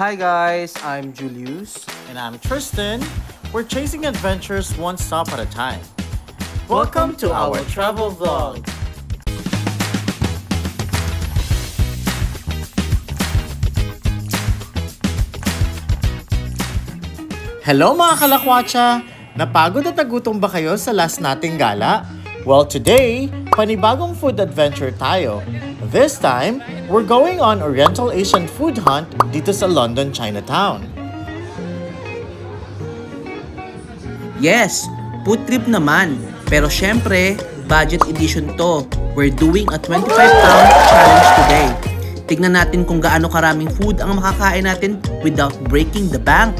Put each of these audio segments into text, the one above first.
Hi guys, I'm Julius. And I'm Tristan. We're chasing adventures one stop at a time. Welcome to our travel vlog. Hello mga kalakwatsa! Napagod at nagutom ba kayo sa last nating gala? Well, today, panibagong food adventure tayo. This time, we're going on Oriental Asian food hunt dito sa London, Chinatown. Yes, food trip naman. Pero syempre, budget edition to. We're doing a 25-pound challenge today. Tignan natin kung gaano karaming food ang makakain natin without breaking the bank.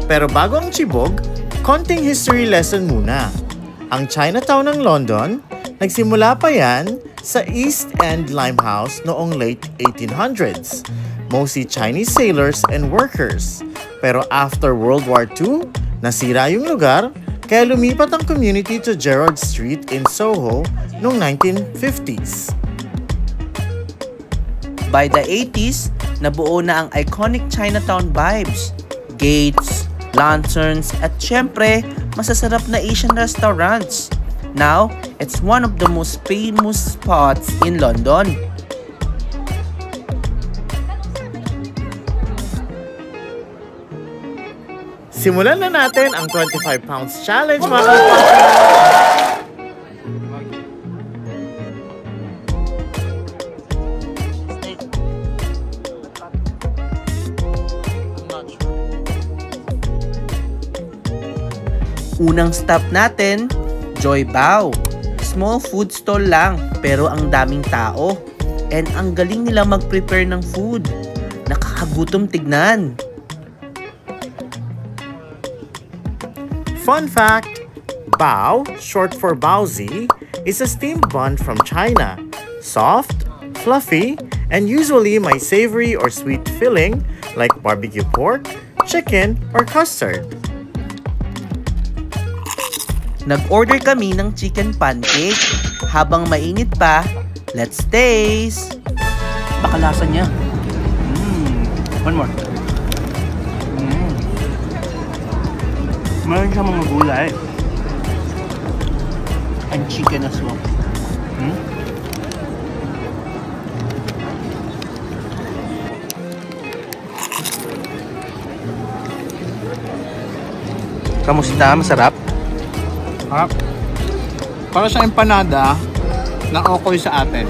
Pero bago ang chibog, konting history lesson muna. Ang Chinatown ng London, nagsimula pa yan sa East End Limehouse noong late 1800s. Mostly Chinese sailors and workers. Pero after World War II, nasira yung lugar, kaya lumipat ang community to Gerrard Street in Soho noong 1950s. By the 80s, nabuo na ang iconic Chinatown vibes. Gates, lanterns, at syempre, masasarap na Asian restaurants. Now, it's one of the most famous spots in London. Simulan na natin ang 25 pounds challenge, mga kapatid! Unang stop natin, Joy Bao. Small food stall lang, pero ang daming tao. And ang galing nila mag-prepare ng food. Nakakagutom tignan. Fun fact, bao, short for baozi, is a steamed bun from China. Soft, fluffy, and usually may savory or sweet filling like barbecue pork, chicken, or custard. Nag-order kami ng chicken pancake. Habang mainit pa, let's taste! Baka lasa niya. One more. Meron siyang mga gulay. And chicken as well. Kamusta? Masarap? Harap. Para sa empanada na okay sa atin.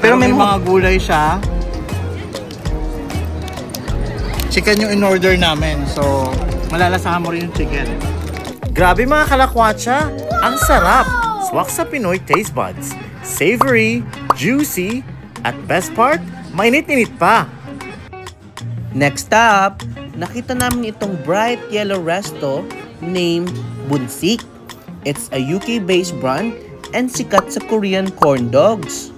Pero may mga gulay siya. Chicken yung in-order namin. So, malalasahan mo rin yung chicken. Grabe mga kalakwatsa! Ang sarap! Swak sa Pinoy taste buds. Savory, juicy, at best part, mainit-init pa. Next up, nakita namin itong bright yellow resto named Bunsik. It's a UK-based brand and sikat sa Korean corn dogs.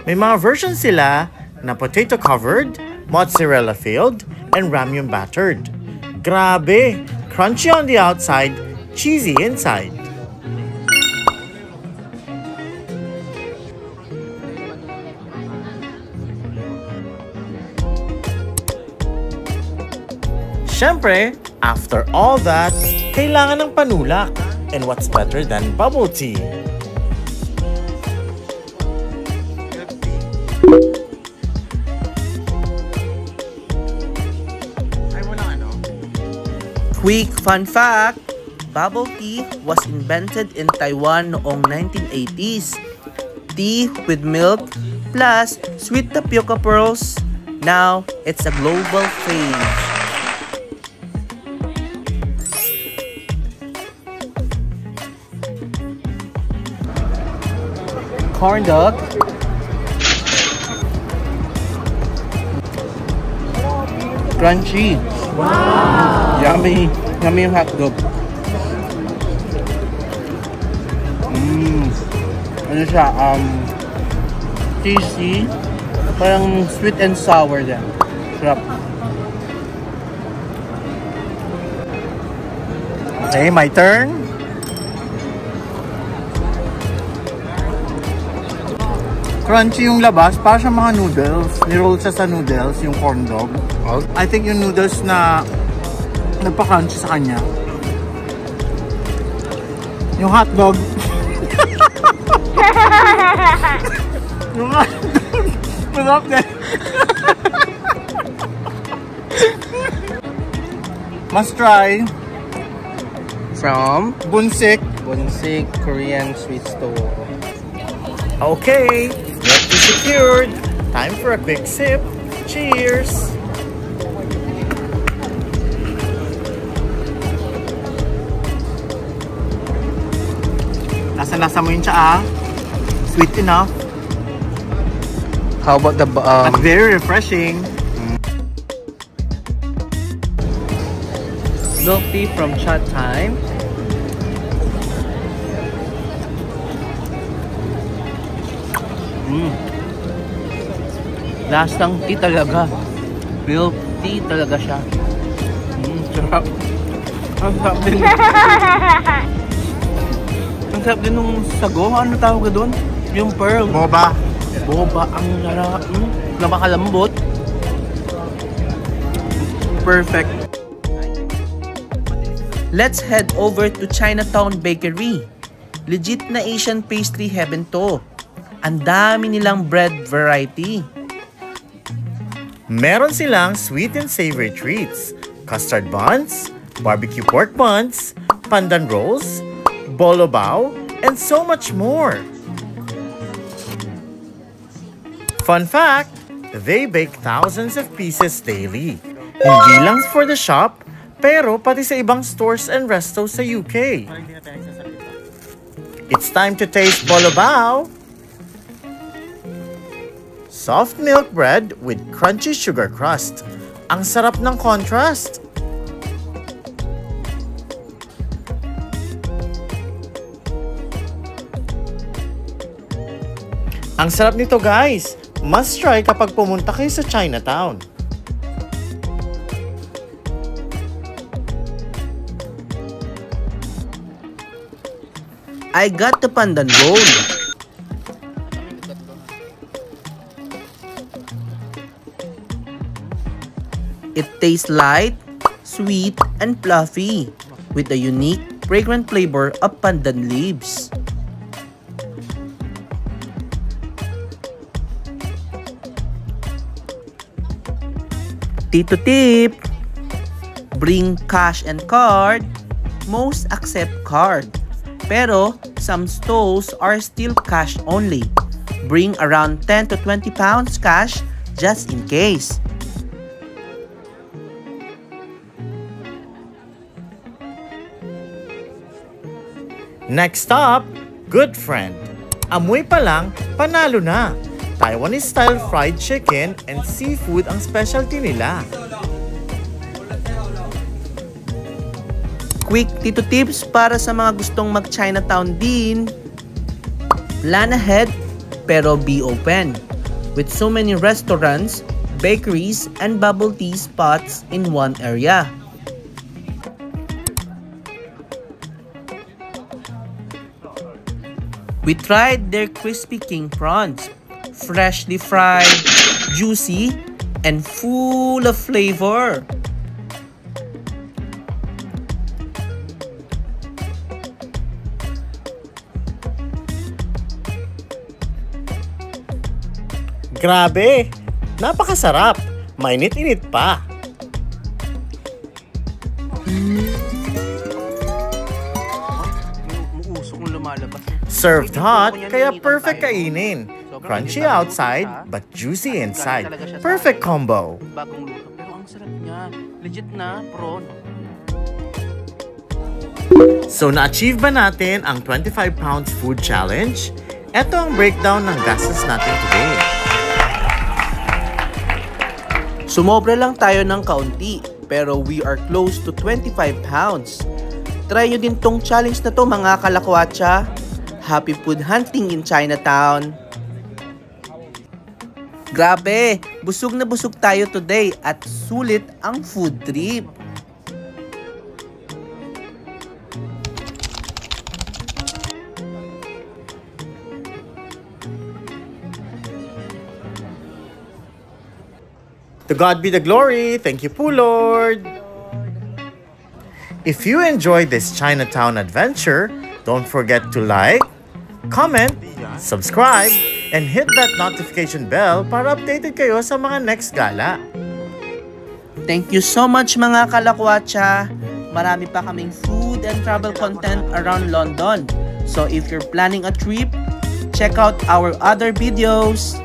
May mga versions sila na potato covered, mozzarella filled, and ramyun battered. Grabe! Crunchy on the outside, cheesy inside. Siyempre, after all that, kailangan ng panulak. And what's better than bubble tea? Quick fun fact! Bubble tea was invented in Taiwan noong 1980s. Tea with milk plus sweet tapioca pearls. Now, it's a global fame. Corn dog. Crunchy. Wow! Yummy. Yummy yung hotdog. Ano siya? Cheesy. Parang sweet and sour din. Sarap. Okay, my turn. Crunchy yung labas, para sa mga noodles. Niroll siya sa noodles, yung corn dog. I think yung noodles na nagpa-crunchy sa kanya. Yung hotdog. Yung hotdog. Masarap din. Must try. From Bunsik. Bunsik Korean Sweet Store. Okay, recipe secured. Time for a quick sip. Cheers! Lasa-lasa mo yung tsaa. Sweet enough. How about the At very refreshing. milk tea from Chat Time? Lasang tea talaga. Milk tea talaga siya. Sarap. Ang sarap din. Ang sarap din nung sago. Ano tawag ka doon? Yung pearl. Boba. Boba ang lara. Napakalambot. Perfect. Let's head over to Chinatown Bakery. Legit na Asian pastry heaven to. Ang dami nilang bread variety. Meron silang sweet and savory treats, custard buns, barbecue pork buns, pandan rolls, bolo bao, and so much more. Fun fact, they bake thousands of pieces daily. Hindi lang for the shop, pero pati sa ibang stores and restos sa UK. It's time to taste bolo bao. Soft milk bread with crunchy sugar crust. Ang sarap ng contrast. Ang sarap nito guys. Must try kapag pumunta kayo sa Chinatown. I got the pandan roll. It tastes light, sweet, and fluffy with a unique, fragrant flavor of pandan leaves. Tito tip! Bring cash and card. Most accept card. Pero some stalls are still cash only. Bring around 10 to 20 pounds cash just in case. Next up, Good Friend. Amoy pa lang, panalo na. Taiwanese-style fried chicken and seafood ang specialty nila. Quick Tito tips para sa mga gustong mag-Chinatown din. Plan ahead, pero be open. With so many restaurants, bakeries, and bubble tea spots in one area. We tried their crispy king prawns, freshly fried, juicy, and full of flavor. Grabe! Napakasarap! Mainit-init pa! Served hot, kaya perfect kainin. Crunchy outside, but juicy inside. Perfect combo! Bagong luto, pero ang sarap niya. Legit na, prawn. So na-achieve ba natin ang 25 pounds food challenge? Ito ang breakdown ng gastos natin today. Sumobra lang tayo ng kaunti, pero we are close to 25 pounds. Try nyo din tong challenge na to mga kalakwatsa. Happy food hunting in Chinatown! Grabe! Busog na busog tayo today at sulit ang food trip. To God be the glory. Thank you po, Lord. If you enjoyed this Chinatown adventure, don't forget to like, comment, subscribe, and hit that notification bell para updated kayo sa mga next gala. Thank you so much mga kalakwatsa. Marami pa kaming food and travel content around London. So if you're planning a trip, check out our other videos.